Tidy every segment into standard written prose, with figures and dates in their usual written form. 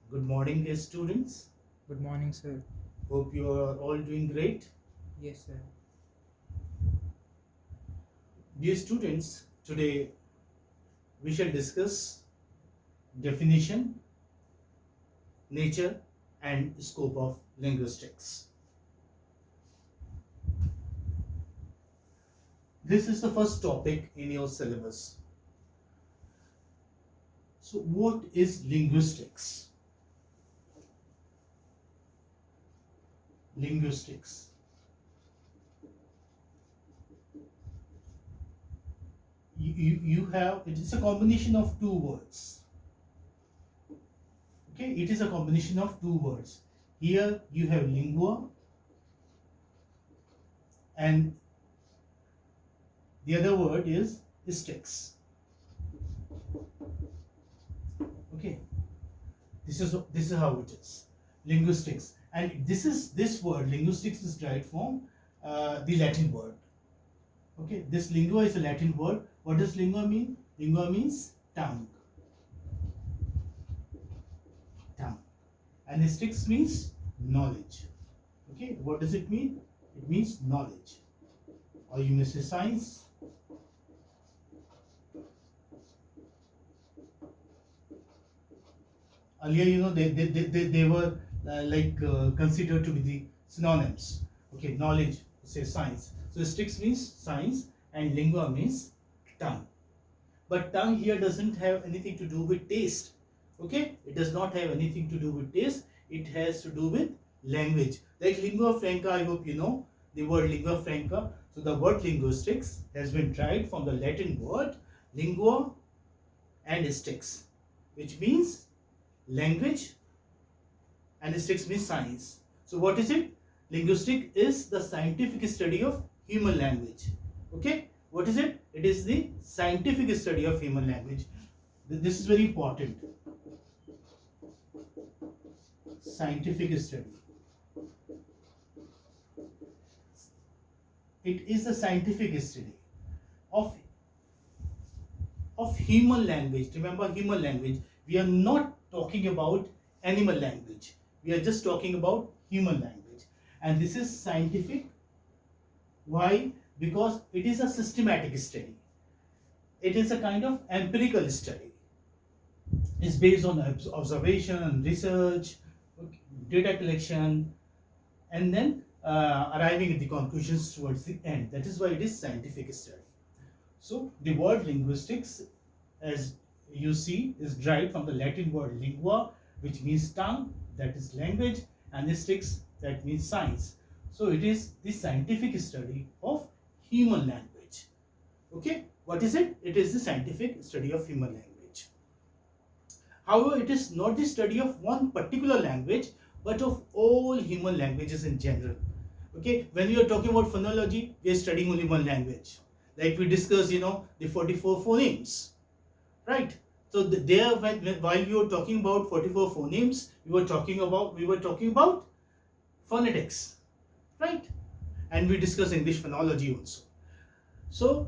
Good morning, dear students. Good morning, sir. Hope you are all doing great. Yes, sir. Dear students, today we shall discuss definition, nature, and scope of linguistics. This is the first topic in your syllabus. So, what is linguistics? Linguistics. You have, it is a combination of two words. Okay, it is a combination of two words. Here you have lingua and the other word is sticks. Okay, this is how it is. Linguistics, and this word linguistics is derived from the Latin word. Okay, this lingua is a Latin word. What does lingua mean? Lingua means tongue. Tongue, and sticks means knowledge. Okay, what does it mean? It means knowledge, or you may say science. Earlier, they were considered to be the synonyms. Okay, knowledge, say science. So sticks means science and lingua means tongue. But tongue here doesn't have anything to do with taste. Okay, it does not have anything to do with taste. It has to do with language. Like lingua franca, I hope you know the word lingua franca. So the word linguistics has been derived from the Latin word lingua and sticks, which means language, and sticks means science. So what is it? Linguistic is the scientific study of human language. Okay, what is it? It is the scientific study of human language. This is very important. Scientific study. It is the scientific study of human language. Remember, human language. We are not talking about animal language. We are just talking about human language. And this is scientific. Why? Because it is a systematic study. It is a kind of empirical study. It's based on observation and research, data collection, and then arriving at the conclusions towards the end. That is why it is scientific study. So the word linguistics, as you see, is derived from the Latin word lingua, which means tongue, that is language, and sticks, that means science. So it is the scientific study of human language. Okay, what is it? It is the scientific study of human language. However, it is not the study of one particular language, but of all human languages in general. Okay, when we are talking about phonology, we are studying only one language. Like we discussed, the 44 phonemes, right? So there, while we were talking about 44 phonemes, we were talking about phonetics, right? And we discussed English phonology also. So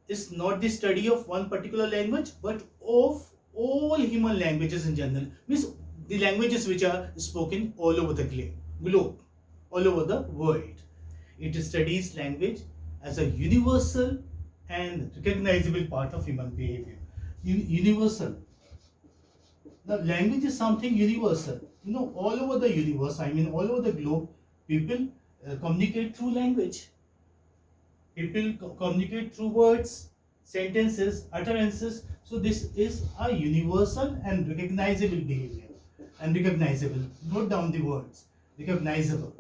it's not the study of one particular language, but of all human languages in general. Means the languages which are spoken all over the globe, all over the world. It studies language as a universal and recognizable part of human behavior. Universal. The language is something universal. All over the universe, all over the globe, people communicate through language. People communicate through words, sentences, utterances. So this is a universal and recognizable behavior. And recognizable. Note down the words. Recognizable.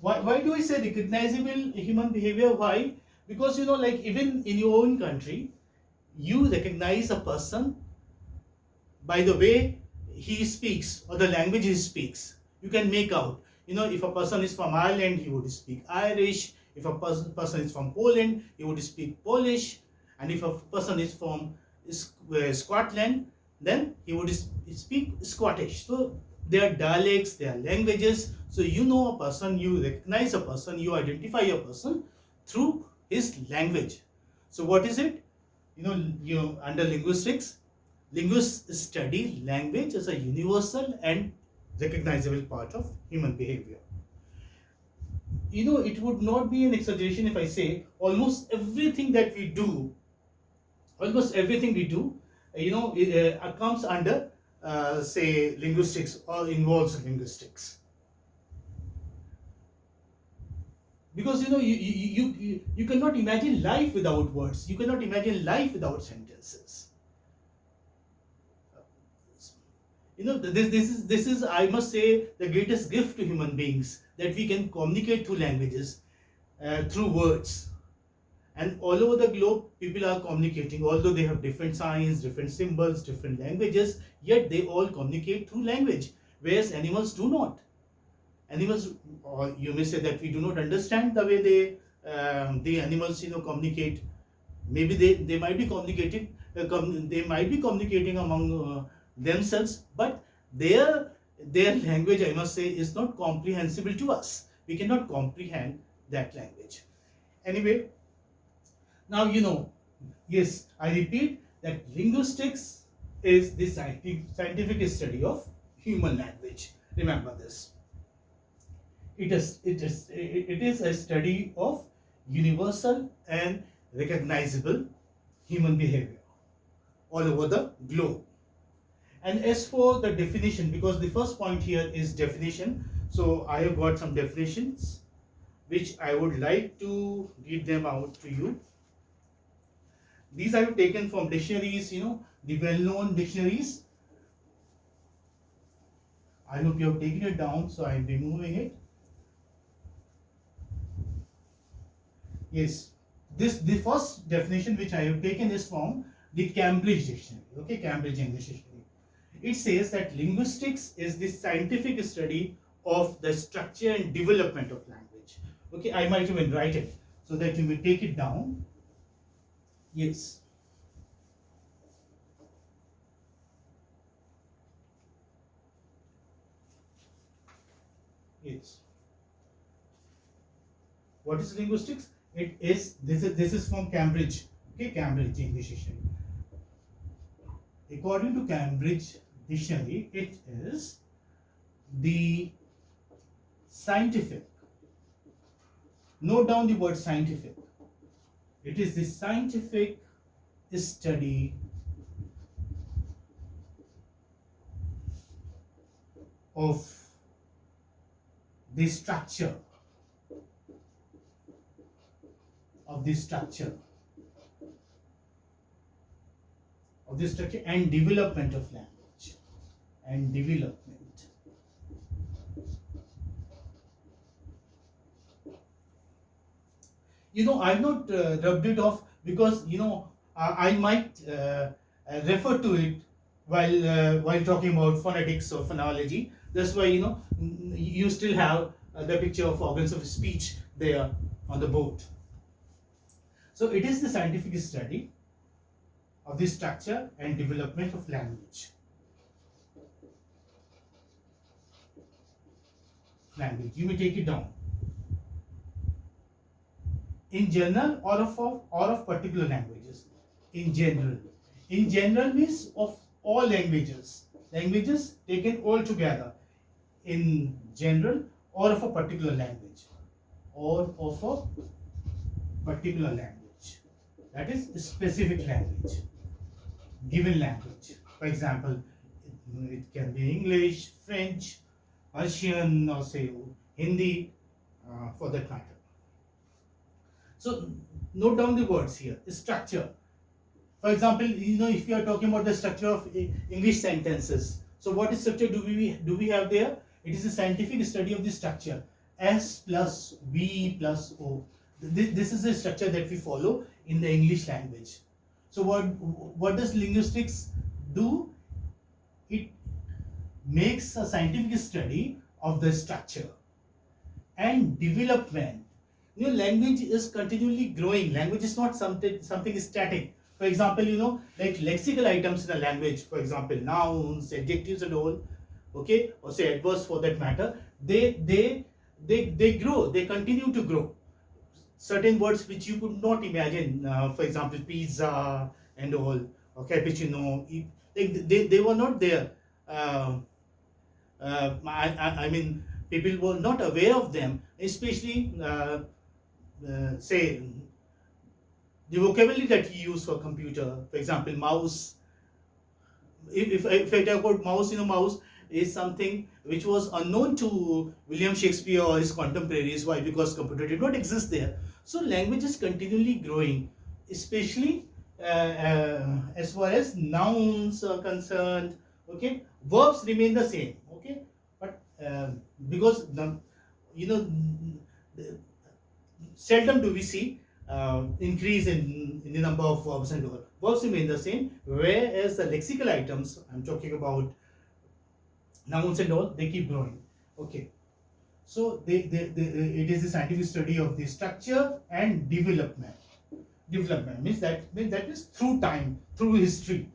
Why do I say recognizable human behavior? Why? Because like even in your own country, you recognize a person by the way he speaks or the language he speaks. You can make out. If a person is from Ireland, he would speak Irish. If a person is from Poland, he would speak Polish. And if a person is from Scotland, then he would speak Scottish. So there are dialects, there are languages. So you know a person, you recognize a person, you identify a person through his language. So what is it? Under linguistics, linguists study language as a universal and recognizable part of human behavior. It would not be an exaggeration if I say almost everything we do, comes under, say, linguistics or involves linguistics. Because you cannot imagine life without words. You cannot imagine life without sentences. This is, I must say, the greatest gift to human beings, that we can communicate through languages, through words. And all over the globe, people are communicating, although they have different signs, different symbols, different languages, yet they all communicate through language, whereas animals do not. Animals, or you may say that we do not understand the way the animals communicate. Maybe they might be communicating, they might be communicating among themselves, but their language, I must say, is not comprehensible to us. We cannot comprehend that language. Anyway, now yes, I repeat that linguistics is the scientific study of human language. Remember this. It is a study of universal and recognizable human behavior all over the globe. And as for the definition, because the first point here is definition, so I have got some definitions which I would like to read them out to you. These I have taken from dictionaries, the well-known dictionaries. I hope you have taken it down, so I am removing it. Yes, the first definition which I have taken is from the Cambridge Dictionary, okay, Cambridge English Dictionary. It says that linguistics is the scientific study of the structure and development of language. Okay, I might even write it so that you may take it down. Yes. Yes. What is linguistics? This is from Cambridge, okay, Cambridge English Dictionary. According to Cambridge Dictionary, it is the scientific. Note down the word scientific. It is the scientific study of the structure and development of language and development. I've not rubbed it off because I might refer to it while talking about phonetics or phonology. That's why you still have the picture of organs of speech there on the board. So it is the scientific study of the structure and development of language. You may take it down. In general or of particular languages. In general means of all languages. Languages taken all together. In general or of a particular language. That is specific language. Given language. For example, it can be English, French, Persian, or say Hindi, for that matter. So note down the words here. Structure. For example, if you are talking about the structure of English sentences, so what structure do we have there? It is a scientific study of the structure. S plus V plus O. This is the structure that we follow in the English language. So what does linguistics do? It makes a scientific study of the structure and development. Language is continually growing. Language is not something static. For example, like lexical items in a language, for example, nouns, adjectives and all, okay, or say adverbs for that matter, they grow, they continue to grow. Certain words which you could not imagine, for example, pizza and all, or cappuccino, They were not there. I mean, people were not aware of them, especially say the vocabulary that we use for computer. For example, mouse. If I talk about mouse, mouse is something which was unknown to William Shakespeare or his contemporaries. Why? Because computer did not exist there. So language is continually growing, especially as far as nouns are concerned. Okay, verbs remain the same. Okay, but because you know seldom do we see increase in the number of verbs and all. Verbs remain the same, whereas the lexical items, I'm talking about nouns and all, they keep growing. Okay, so it is a scientific study of the structure and development. Development means that is through time, through history,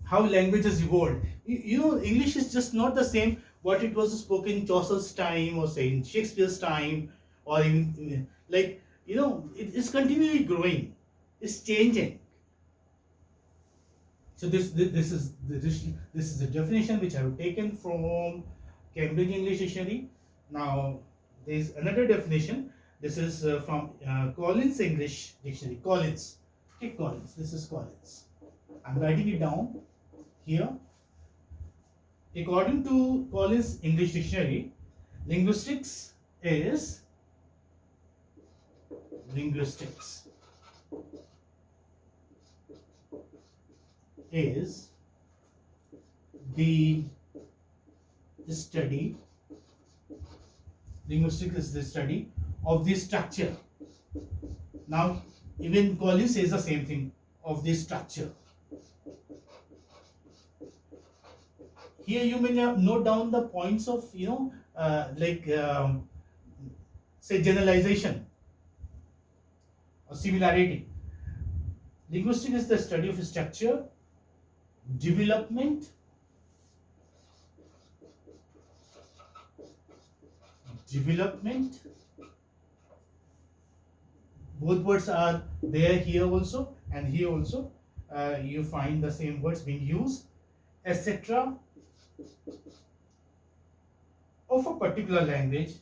how languages evolved. English is just not the same what it was spoken in Chaucer's time or say in Shakespeare's time, or in like it is continually growing, it's changing. So this is the definition which I have taken from Cambridge English Dictionary. Now there is another definition. This is from Collins English Dictionary. Collins. Okay, Collins. This is Collins. I'm writing it down here. According to Collins English Dictionary, linguistics is the study. Linguistics is the study of the structure. Now, even Collins says the same thing, of the structure. Here you may note down the points of say generalization or similarity. Linguistics is the study of structure, development, both words are there here also and here also. You find the same words being used, etc. of a particular language,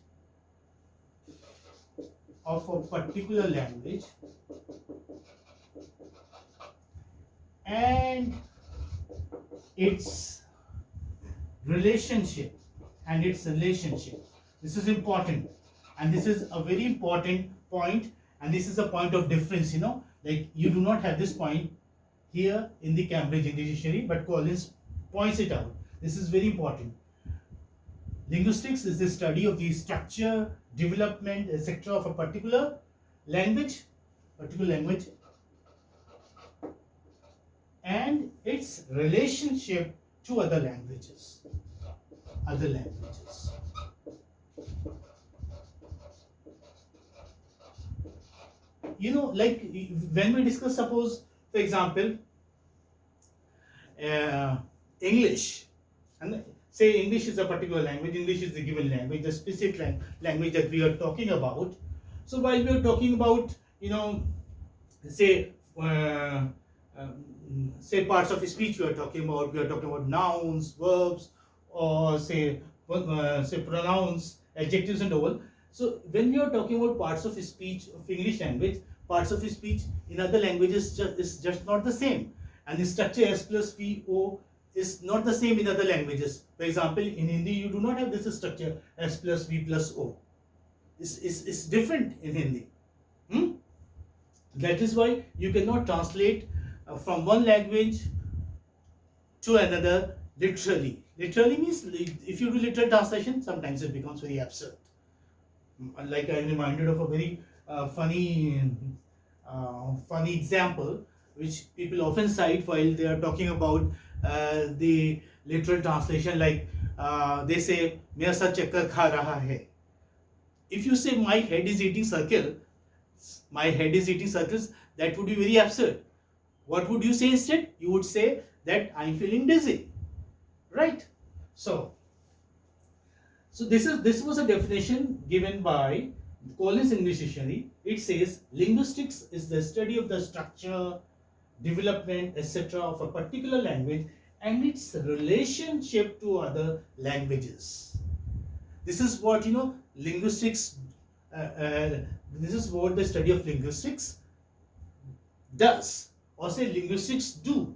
and its relationship. This is important, and this is a very important point, and this is a point of difference. Like you do not have this point here in the Cambridge English Dictionary, but Collins points it out. This is very important. Linguistics is the study of the structure, development, etc. of a particular language, and its relationship to other languages. Like when we discuss, suppose, for example, English, and say English is a particular language, English is the given language, the specific language that we are talking about. So while we are talking about, say parts of speech, we are talking about nouns, verbs, or say pronouns, adjectives and all. So when we are talking about parts of speech of English language, parts of speech in other languages is just not the same, and the structure S plus V O is not the same in other languages. For example, in Hindi you do not have this structure S plus V plus O. It's different in Hindi. That is why you cannot translate from one language to another literally. Literally means if you do literal translation, sometimes it becomes very absurd. Like I'm reminded of a very funny example which people often cite while they are talking about the literal translation. Like they say, "Mera sar chakkar kha raha hai." If you say my head is eating circles, that would be very absurd. What would you say instead? You would say that I'm feeling dizzy, right? So this was a definition given by Collins English Dictionary. It says linguistics is the study of the structure, development, etc. of a particular language and its relationship to other languages. This is what linguistics. This is what the study of linguistics does, or say linguistics do.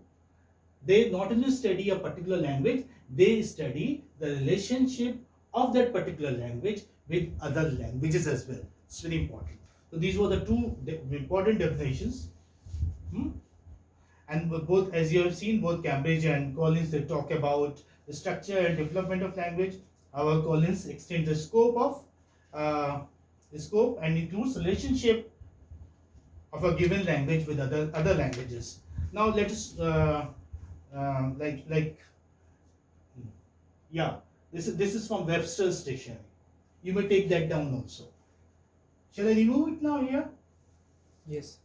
They not only study a particular language, they study the relationship of that particular language with other languages as well. It's very important. So these were the two important definitions. And both, as you have seen, both Cambridge and Collins, they talk about the structure and development of language. Our Collins extends the scope and includes relationship of a given language with other languages. Now let us this is from Webster's dictionary. You may take that down also. Shall I remove it now here? Yes.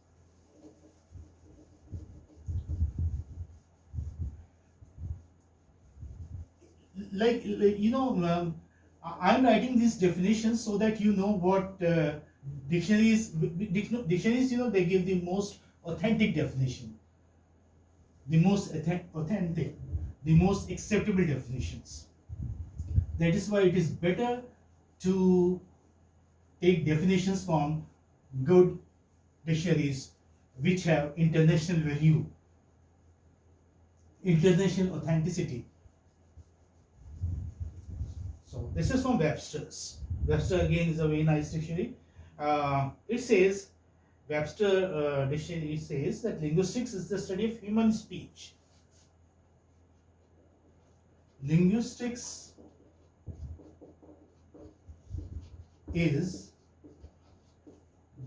I'm writing these definitions so that you know what dictionaries, they give the most authentic definition, the most authentic, the most acceptable definitions. That is why it is better to take definitions from good dictionaries which have international value, international authenticity. So this is from Webster's. Webster again is a very nice dictionary. It says, Webster dictionary says that linguistics is the study of human speech. Linguistics is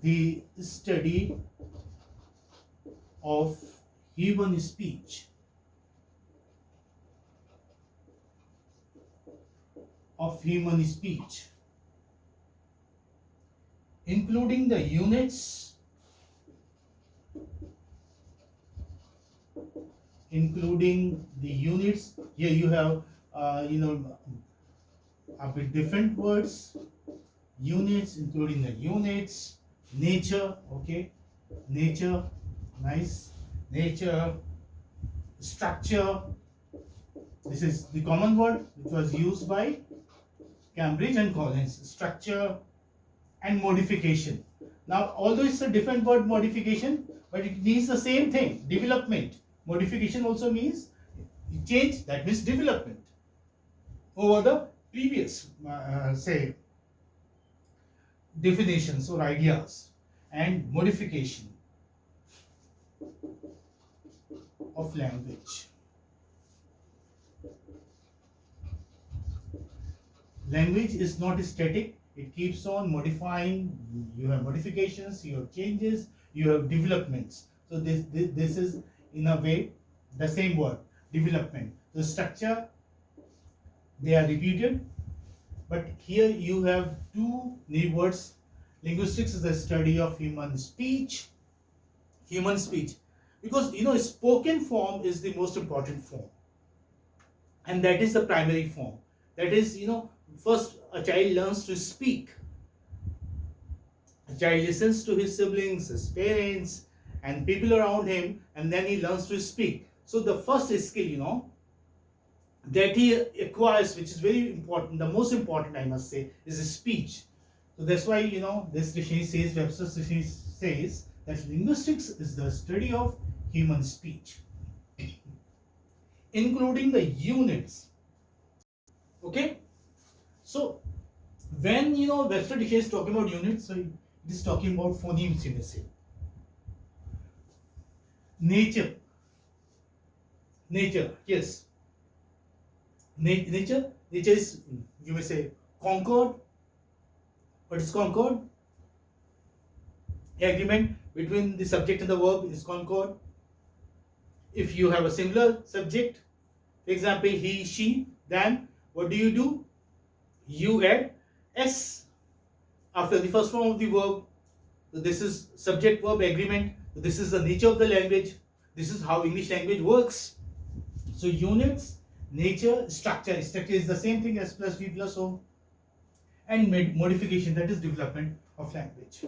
the study of human speech. Including the units, here you have a bit different words. Units, including the units, nature, okay, nature, nice, nature, structure. This is the common word which was used by Cambridge and Collins. Structure and modification. Now, although it's a different word, modification, but it means the same thing, development. Modification also means change, that means development over the previous, say, definitions or ideas, and modification of language. Language is not static, it keeps on modifying. You have modifications, you have changes, you have developments. So this is in a way the same word, development. The structure, they are repeated, but here you have two new words. Linguistics is the study of human speech, because spoken form is the most important form, and that is the primary form. That is, first a child learns to speak. A child listens to his siblings, his parents, and people around him, and then he learns to speak. So the first skill, that he acquires, which is very important, the most important, I must say, is his speech. So that's why, this dictionary says, Webster's dictionary says, that linguistics is the study of human speech, including the units. Okay? So, when, Webster dictionary is talking about units, so it is talking about phonemes, you may say. Nature, yes. Nature is, you may say, concord. What is concord? Agreement between the subject and the verb is concord. If you have a singular subject, for example, he, she, then what do? You add s after the first form of the verb. So this is subject verb agreement. This is the nature of the language. This is how English language works. So units, nature, structure. Structure is the same thing as plus V plus O. And modification, that is development of language.